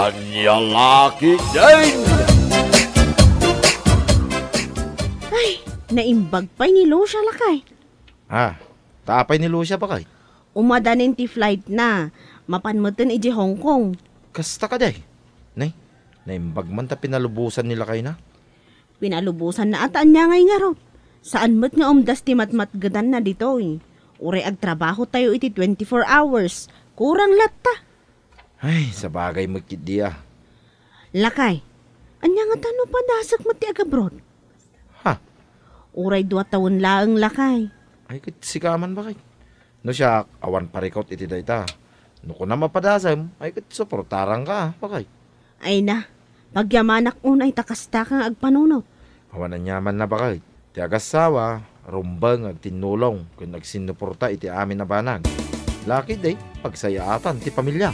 Anya laki din! Ay, naimbag pa ni Lucia lakay. Tapay ni Lucia ba kay? Umadanin ti flight na. Mapanmutin iji Hong Kong. Kasta ka day. Naimbag man ta pinalubusan nila kay na. Pinalubusan na ataan niya ngay nga ro. Saan mo't nga umdas ti matmatgadan na dito eh. Ure ag trabaho tayo iti 24 hours. Kurang latta. Ay, sa bagay magkit diya. Lakay, anya nga tano pa dasak mo ti agabroad? Uray 2 taon laang lakay. Ay, sikaman ba kay? No siya, awan parikot iti dayta. No ko na mapadasam, ay suportarang ka, bakay. Ay na, pagyamanak unay takasta kang agpanunot. Awan na nyaman na bakay. Ti agasawa, rumbang ag tinulong kung nagsinuporta iti amin na banag. Laki day, pagsayaatan ti pamilya.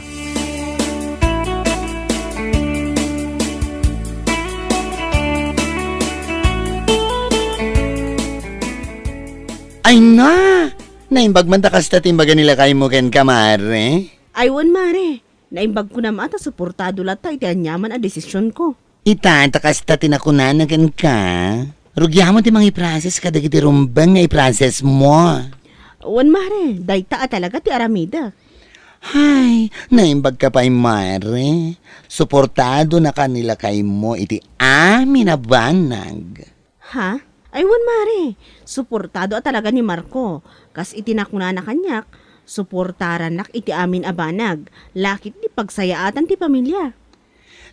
Ay na! Naimbag man takas tatimbaga nila kay mo ken kamare. Aywan mare, naimbag ko na mata suportado lata iti anyaman a desisyon ko. Ita, takas tatinakunan na ken ka. Rugya mo ti mga i-process kada kiti rumbang nga i-process mo. Wan mare, dayta talaga ti aramida. Hay, naimbag ka pa'y mare. Suportado na kanila kay mo iti amin na banag. Ha? Aywan mare, suportado talaga ni Marco. Kas itinakuna na kanyak, suportaran nak iti amin abanag. Lakit di pagsayaatan ti pamilya.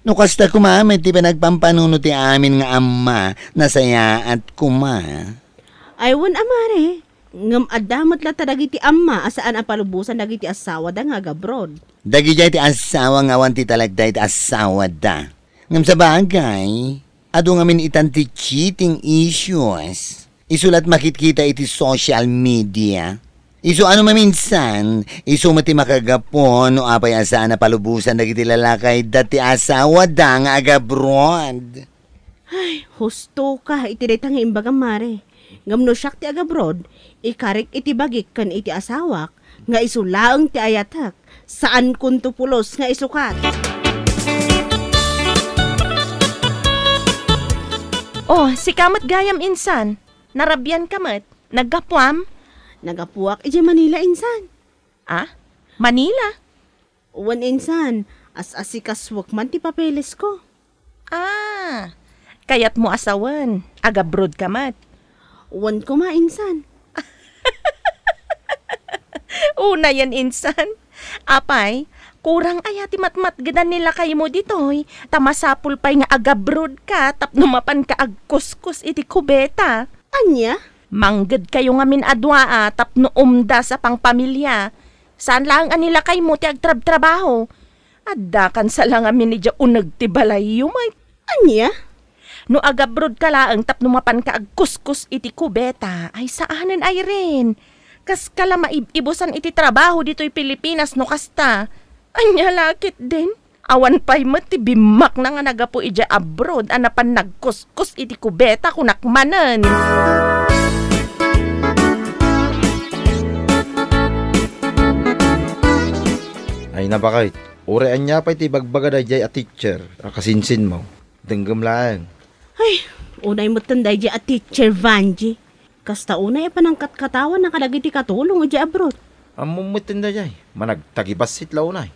No kasta kumamit ti panagpampanuno ti amin nga ama, nasaya at kuma. Aywan amare, ngam adamot la taragi ti ama asaan apalubusan dagiti asawa da nga gabrod. Dagi jay ti asawa nga awan ti talagday ti asawa da. Ngam sa bagay, ado ngamin itan ti cheating issues. Isulat makitkita iti social media. Isu ano maminsan, isu mati makagapon no apay asaan na palubusan dagiti lalakay dati asawa da nga agabroad. Ay, husto ka iti detang imbaga mare. Ngam no siyak ti agabrod, ikarik iti bagik kan iti asawak, nga isulaang ti ayatak, saan kunto pulos nga isukat. Oh, si kamat gayam insan. Narabyan kamat. Naggapuam? Nagapuak iti Manila insan. Manila? Uwan insan, as-asikaswak man ti papeles ko. Kayat mo asawan. Agabrod kamat. Uwan ko ma insan. Una yan insan. Apay, kurang ayati matmatgadan nila kay mo ditoy. Tamasapul pa'y nga agabrod ka tapno mapan ka agkuskus iti kubeta. Anya? Mangged kayo ngamin adwa tapno umda sa pang pamilya. Saan lang anila kay mo ti agtrab-trabaho? Adda kan sa lang amin ni dya unag ti balay may. Anya? No agabrod ka laang tapno mapan ka agkuskus iti kubeta ay saanan ay rin. Kas kala maibusan iti trabaho dito'y Pilipinas no kasta. Anya lakit din. Awan pa'y mati bimak na nga nagapo ija abroad anapan nagkuskus iti kubeta kunakmanan. Ay nabakay. Urean niya pa iti bagbaga da jay a teacher. Akasinsin mo. Denggam lang. Ay, unay mo tanday di a teacher Vanji. Kasta unay panangkat katawan na kalagi ti katulong ija abroad. Amumutin da jay. Managtagibasit launay.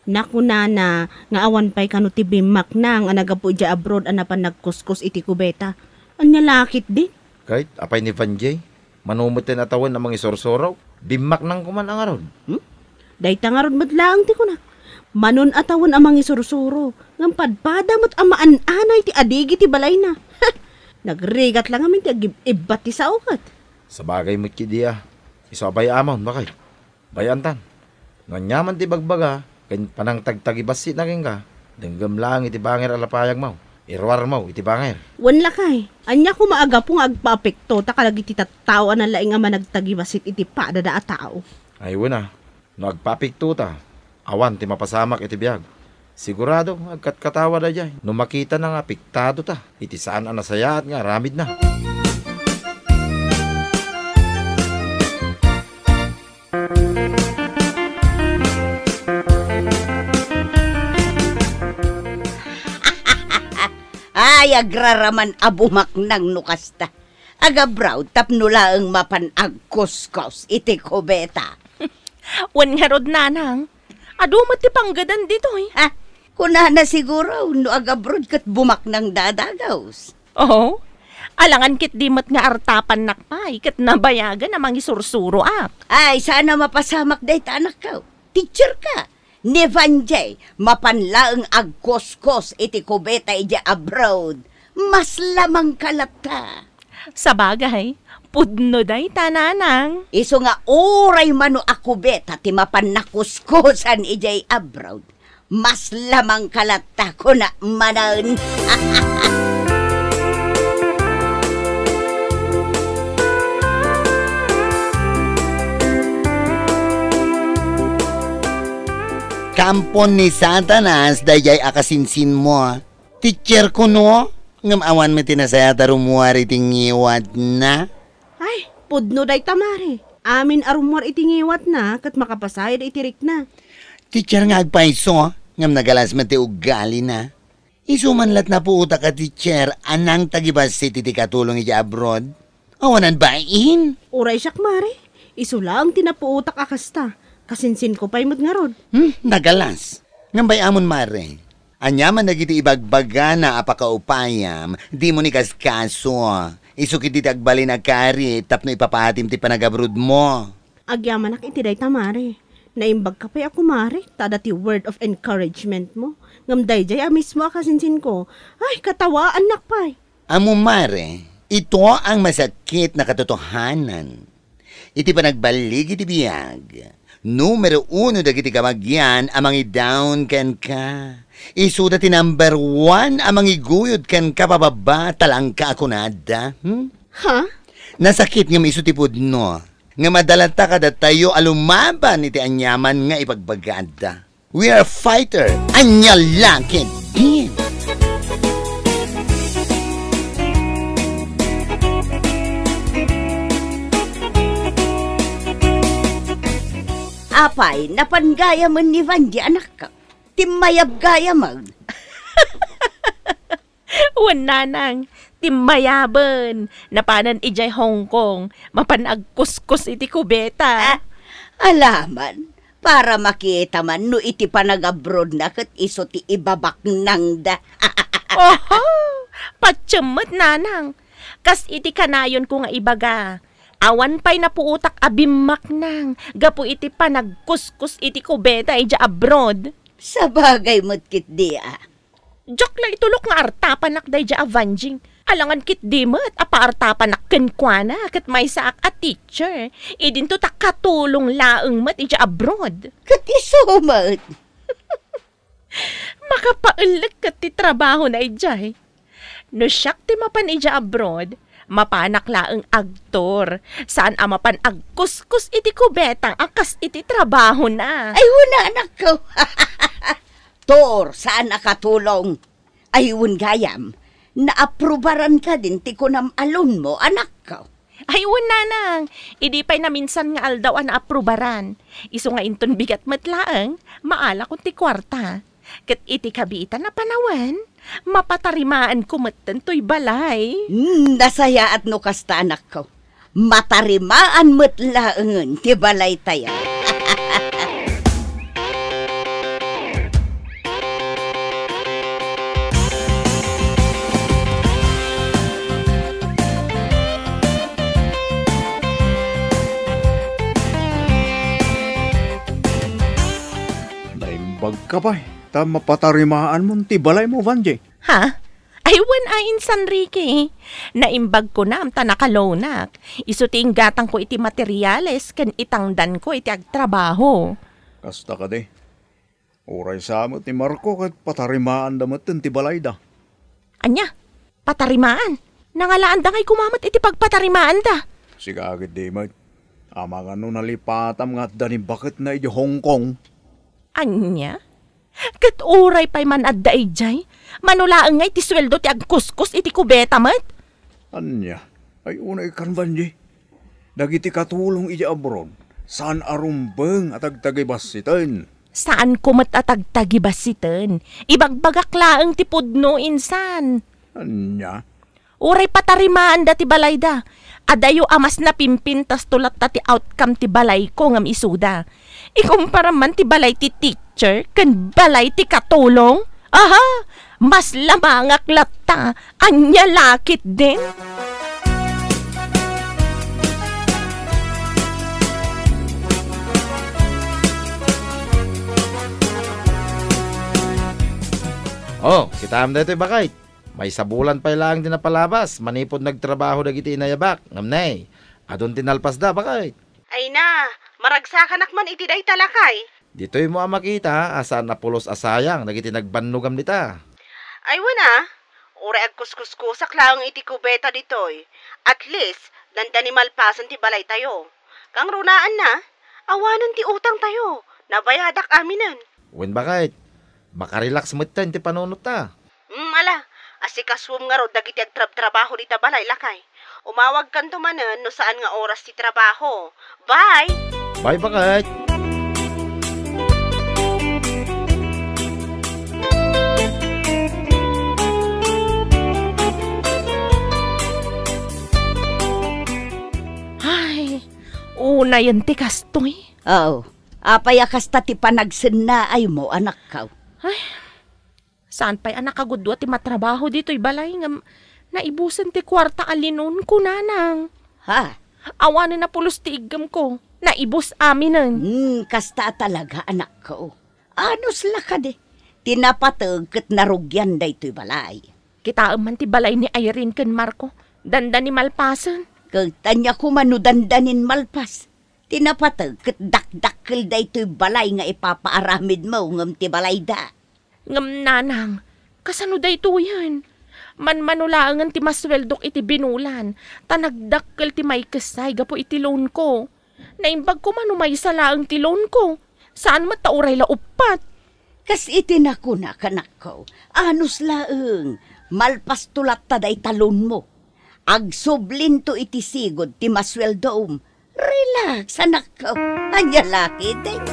Naku nana, nga awan pa'y kano ti bimak na nga nagapo ija abroad anapan nagkuskus iti kubeta. Anya lakit din. Kahit apay ni Vanjay. Manumutin atawan na mga isorsoraw. Bimak nang kuman ang aron. Dayta nga ron madlaang ti kunak. Manon atawan amang isursuro. Ngam padpada mo't amaan-anay ti adigi ti balay na. Nagrigat lang amin ti ibat ti saukat. Sa bagay mo't kidiya. Isabay amon bakay. Bayantan. Nganyaman ti bagbaga. Kaya panang tagtagibasit na rin ka. Denggam lang iti banger alapayag mo. Irwar mo iti banger. Wan lakay. Anya ko maaga pong agpapekto. Takalagi ti tattao na laing nga managtagibasit iti padada a tao. Ay wala. No agpapikto ta. Awan ti mapasamak iti biyag. Sigurado agkatkatawa da jay. No makita na nga piktado ta. Iti saan ang nasaya at nga ramid na. Ayag raraman abumak ng nukasta. Agabraw tapno laang mapanagkuskos iti kubeta. Wan nga rod nanang. Ado mati panggadan dito eh. Ha? Kuna na siguro no agabrod kat bumak ng dadagaws. Oo. Alangan kit dimat nga artapan nakpay kat nabayagan namang isursuro ak. Ay, sana mapasamak day anak ka. Teacher ka. Ni Vanjay, mapanlaang agkuskos iti kubeta iti abroad. Mas lamang kalata. Sa bagay, pudno day tananang. Iso nga oray mano akubeta ti mapannakuskusan iti abroad. Mas lamang kalata ko na manan. Kampon ni Satanas, dayay akasinsin mo. Teacher ko no, ngam awan mo tinasaya tarumuar itingiwat na. Ay, pudno day tamare. Amin arumor itingiwat na kat makapasayad itirik na. Teacher nga agpaiso, ngam nagalas mati ugali na. Isumanlat na po uta ka teacher, anang tagibas si titi katulong iti abroad. Awanan bain? Uray siyak mare. Isu lang tinapuutak akasta. Kasinsin ko pa'y nga rod. Nagalas. Ngambay amon mare. Anyaman nagiti ibagbaga na apakaupayam, di mo ni kaskaso. Isukit iti agbali na kari, tapno ipapahatim ti panagabrod mo. Agyaman ak iti day tamare. Naimbag ka pa'y ako mare, tada ti word of encouragement mo. Ngamday jay mismo akasinsin ko. Ay, katawaan nakpay. Amo mare, ito ang masakit na katotohanan. Iti panagbalig iti biyag. Numero 1 dagiti kamagyan amang i-down ken ka. Isuda ti number 1 amang iguyod ken ka pababa talangka ako nada. Ha? Nasakit nga isu ti pudno. Nga madalata kada tayo alumaban iti anyaman nga ipagbagada. We are fighter. Anya langit din. Apay, napangaya mo ni Vanji anak ka. Timayab gaya mag. Wan nanang, timmayaban. Napanan ijay Hong Kong, mapanagkuskus iti kubeta. Alaman, para makita man no iti panag-abroad na kat iso ti ibabak nang da. Oho, patsyamot nanang. Kas iti kanayon ko nga ibaga. Awan pa'y napuutak abimak nang. Gapu iti panagkuskus iti kubeta ija abroad. Sa bagay mo't kit di Joke la itulok nga artapan nak day ja avanjing. Alangan kit di mo't apa artapan nak kenkwana kat may saak a teacher. Idin to ta katulong laeng mat ija abroad. Kat iso mo't. Makapaulik kat ti trabaho na ijay. No siyak ti mapan ija abroad, mapanak laeng agtor. Saan amapan agkuskus iti kubetang akas iti trabaho na. Ay, wala anak ko. Tor, saan nakatulong? Ay, gayam. Naaprubaran ka din ti kunam alon mo, anak ko. Ay, nanang. Idi pa'y na minsan nga aldaw ang naaprubaran. Iso nga inton bigat matlaang, maala kung ti kwarta. Kat iti kabitan na panawan, mapatarimaan kumatan to'y balay. Nasaya at no kasta anak ko. Matarimaan matlaangan ti balay tayo. Naimbag ka ba? Mapatarimaan mo ti balay mo, Vanjay. Ha? Ay, ayin San Ricky. Naimbag ko na, amta nakalonak. Isuting gatang ko iti materyales, kan itangdan ko iti agtrabaho. Kasta ka de. Uray sa mo ti Marco kat patarimaan damat ti balay da. Anya? Patarimaan? Nangalaan da ngay kumamat iti pagpatarimaan da. Sigagit di mat. Ama nga no nalipatam nga at danim bakit na iti Hong Kong. Anya? Kat uray pa'y man adda ijay, manulaang ngay ti sweldo ti agkuskus iti kubeta mat. Anya, ay unay kan Vanjay. Dagiti katulong iti abroad, saan arumbeng at agtagibasitan. Saan kumat at agtagibasitan? Ibagbagak laang ti pudno insan. Anya? Uray patarimaan da ti balay da. Adayo amas na pimpintas tulat ta ti outcome ti balay ko ngam isuda. Ikumpara man ti balay ti teacher ken balay ti katulong. Aha, mas lamangak latta, anya lakit din. Oh, kita am dito bakit? May sabulan pa lang din napalabas. Manipod nagtrabaho dagiti inayabak. Ngamnay, adon tinalpas da bakit? Ay na, maragsakan akman iti day talakay. Dito'y mo ang makita, asan na pulos asayang, nagiti nagbanugam dita. Ay wana, ure ag kuskuskusak lang iti kubeta ditoy. At least, dandani malpasan ti balay tayo. Kang runaan na, awanan ti utang tayo. Nabayadak aminan. Wen bakit? Makarelax mo ito, ti panunot ta. Ala, asikaswom nga ro dagiti agtrab-trabaho dita balay lakay. Umawag kan tumanen no saan nga oras ti trabaho. Bye! Bye bakit? Ay, una yan ti kastoy. Oh, apayakas ta ti panagsennaay mo, anak ka. Saan pa'y anak agudwa ti matrabaho dito'y balay ngam naibusan ti kwarta alinon ko nanang. Ha? Awanan na pulos ti igam ko. Naibus aminan. Kasta talaga, anak ko. Anos la ka de. Tinapatag kat narugyan da ito'y balay. Kita man ti balay ni Irene ken Marco. Danda ni malpasan. Kagtanya ko manudandanin malpas. Tinapatag kat dakdakkel da ito'y balay nga ipapaaramid mo ngam ti balay da. Ngam nanang, kasano da ito yan? Manmanulaangan ti masweldok iti binulan. Tanagdakkel ti may kasay gapo iti loan ko. Naimbag ko manumay salaang ti loan ko. Saan matauray la upat? Kas itinakunak, anak ko. Anos laeng, malpas tulat ta day talon mo. Agsublin to iti sigod ti masweldom. Relax, anak ko. Anya laki din.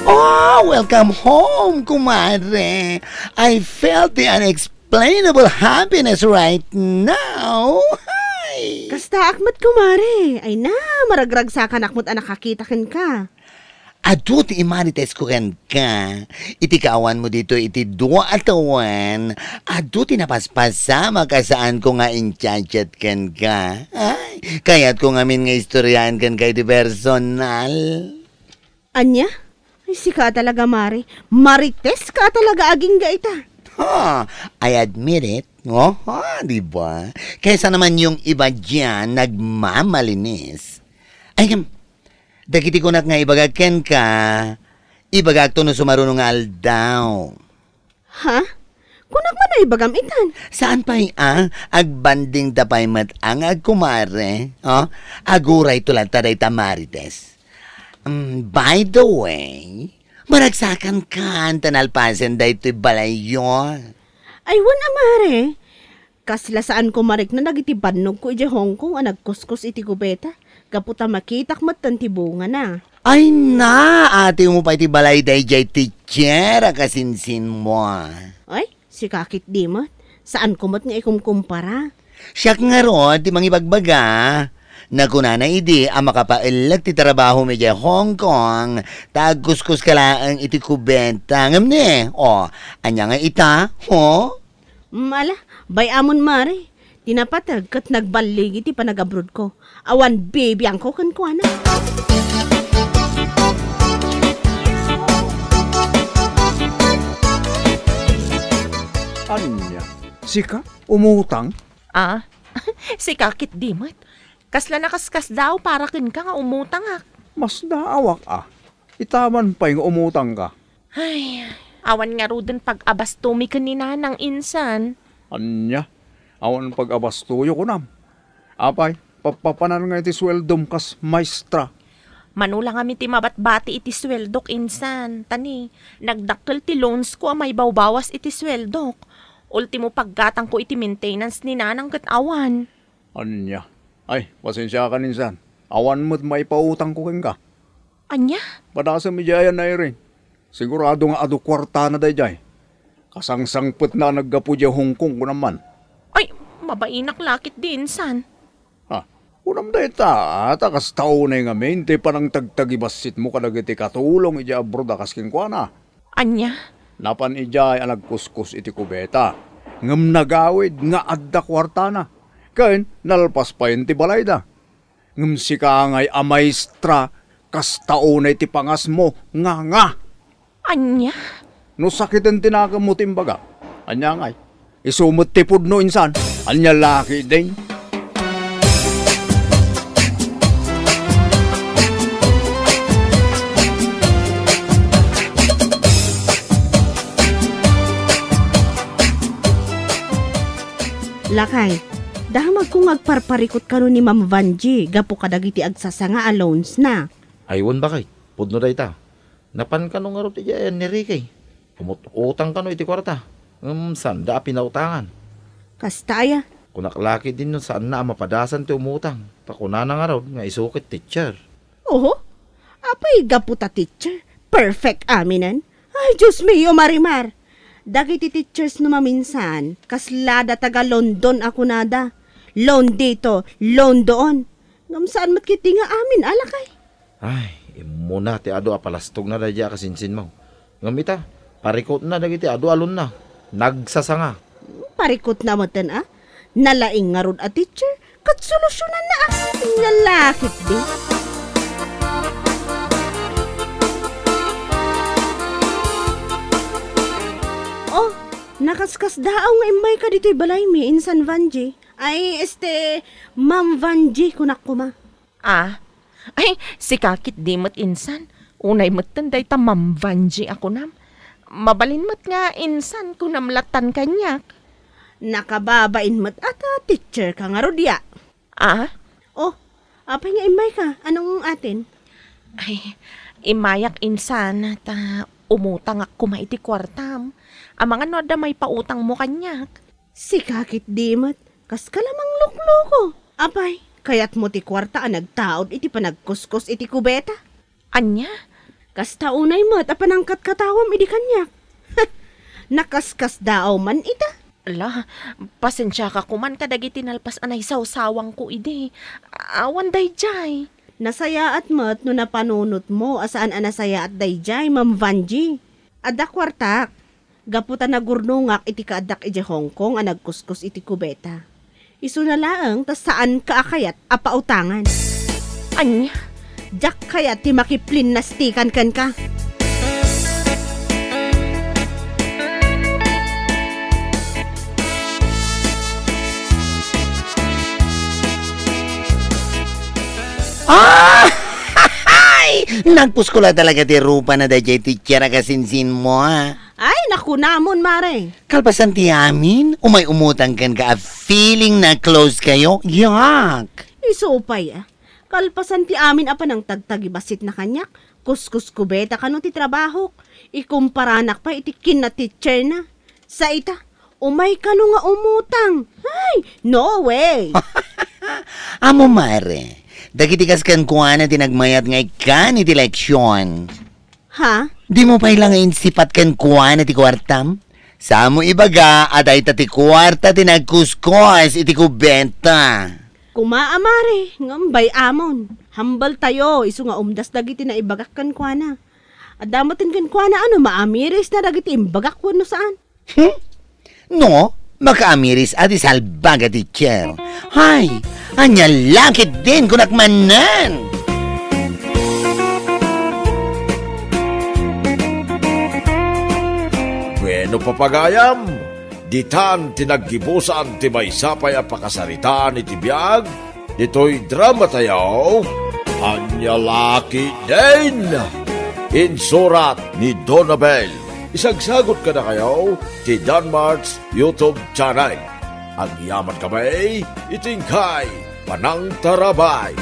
Oh, welcome home, kumadre. I felt the unexplainable happiness right now. Hi. Kasta akmat kumare. Ay na, maragragsakan akmat anak kakitakin ka. Adu ti imanites ko ken ka. Iti kaawan mo dito iti 2 atawan. Adu ti napaspasama ka saan ko nga inchat ken ka. Ay, kaya't ko ngamin nga istoryahan ken ka iti personal. Anya? Ay, si ka talaga, Mari. Marites ka talaga aging gaita. Ha, I admit it. Oh, di ba? Kaysa naman yung iba dyan nagmamalinis. Ay, dagiti ko nga ibagag ken ka. Ibagag to no sumarunong aldaw. Ha? Kunak man ay bagamitan. Saan pa'y agbanding tapay mat ang agkumare? Oh, aguray tulad taday tamarites. By the way, maragsakan ka tanalpasan da ito'y balayo. Ay, wan amare. Kasla saan ko marik na nagitibanog ko iti Hong Kong ang nagkuskus iti kubeta. Kaputa makitak matan ti bunga na. Ay na, ate mo pa iti balay da ijay teacher, kasinsin mo. Ay, si kakit di mo. Saan ko mat nga ikumkumpara? Siyak nga ro, ti mangibagbaga. Nakuna na idi ang makapailag ti trabaho mi jay Hong Kong, tagkuskus ka lang iti kubenta. Ngamne, anya nga ita, ho? Mala, bay amon mare. Tinapatag kat nagbalig iti panagabroad ko. Awan baby ang ko kan ko na. Anya? Sika? Umutang? Si kakit dimot. Kasla nakaskas daw para kin ka nga umutang ak. Mas naawak Itaman pa yung umutang ka. Ay, awan nga ro din pag-abas tumi kanina ng insan. Anya? Awan pag-abastuyo ko nam. Apay, papapanan nga iti sweldom kas maestra. Manula nga ti mabatbati iti sweldok insan. Tani, nagdakkel ti loans ko may bawbawas iti sweldok. Ultimo paggatang ko iti maintenance ni nanang kat awan. Anya? Ay, pasensya ka ninsan. Awan mo't may pautang ko ka. Anya? Padasa mi jayan na rin. Sigurado nga ado kwarta na dayjay. Kasangsangpet na naggapu dya Hong Kong ko naman. Ay, mabainak lakit din, san. Ha, unam day ta, takas tao na yung amin, te panang tagtagibasit mo kadagiti katulong ija abroad akas kinkwana. Anya? Napan ijay ang nagkuskus iti kubeta. Ngam nagawid nga adda kwarta na. Kain, nalpas pa yun ti balay da. Ngam si kaangay amaistra, kas tao na iti pangas mo, nga. Anya? No sakit ang tinaka mo timbaga. Anya ngay, isumot tipod no insan, anya laki din. Lakay, dahamag kung agparparikot ka ni Ma'am Vanji, gapo kadagiti agsasanga alones na. Aywan ba kay? Pudno day ta. Napan ka nung arot iyan ni Ricky. Pumututang ka no iti kwarta. Sanda pinautangan. Kastaya, Kunaklaki din nun saan na mapadasan ti umutang. Pakuna na nga raw nga isukit teacher. oho, apay gapo ta teacher, perfect aminan. Ay, Diyos mio marimar. Dagiti teachers no maminsan, kaslada taga London ako nada. Loan dito, loan doon. Ngam saan mat kiti nga amin alakay. Ay, imuna ti ado apalastog na dadya kasinsin mo. Ngamita, parikot na dagiti ado alon na. Nagsasanga. Parikot na matan nalaing nga rod a teacher, kat solusyonan na nalakit di. Oh, nakaskas daaw nga imay ka dito'y balay mi, Insan Vanji. Ay, Ma'am Vanji, kunak ko ma. Ay, si kakit di mat insan. Unay mat tanday ta Ma'am Vanji ako nam. Mabalin mat nga insan ko namlatan kanyak. Nakababain mat ata teacher ka nga rodya. Oh, apay nga imay ka, anong atin? Ay, imayak insan ta umutang ako maiti kwartam. Amang ano da may pautang mo kanyak. Si kakit di mat, kas kalamang lukloko. Apay, kayat mo ti kwarta nagtaod iti panagkuskus iti kubeta. Anya? Kas taunay mat apanangkat katawam iti kanyak. Nakaskas daaw man ita. Ala, pasensya ka kuman kadagiti nalpas anay sawsawang ko ide. Awan day jay. Nasaya at mat no napanunot mo asaan anasaya at dayjay, Ma'am Vanji. Ada kwartak, gaputa na gurnungak iti kaadak iti Hong Kong ang nagkuskus iti kubeta. Isu na laang tas saan kaakayat apautangan. Anya? Jak kayat ti makiplin nastikan kan ka. Nagpuskula talaga ti rupa na dajay teacher kasinsin mo Ay, naku namon, mare. Kalpasan ti amin, umay umutang kan ka feeling na close kayo, yak. Isupay Kalpasan ti amin apa ng tagtagibasit na kanyak. Kuskus kubeta kano ti trabaho. Ikumparanak pa iti kin na teacher na. Sa ita, umay kano nga umutang. Ay, no way. Amo mare, dagiti kaskan kuha na tinagmayat nga ikan iti leksyon. Ha? Di mo pa ilang insipat kan kuha na ti kwartam? Sa mo ibaga, at ay tati kwarta tinagkuskos iti kubenta. Kumaamare, ngambay amon. Hambal tayo, isu nga umdas dagiti na ibagak kan kuha na. Adamatin kan kuha na maamiris na dagiti imbagak ko no saan. No, makaamiris at isalbaga teacher. Hay, anya lakit din kunakmanan. Bueno papagayam, ditan tinaggibusan ti maysapay a pakasaritaan iti biyag, dito'y drama tayo, anya laki din. Insurat ni Donabel. Isagsagot ka na kayo ti Danmar's YouTube channel. Ang yaman kamay, itingkay, panang tarabay.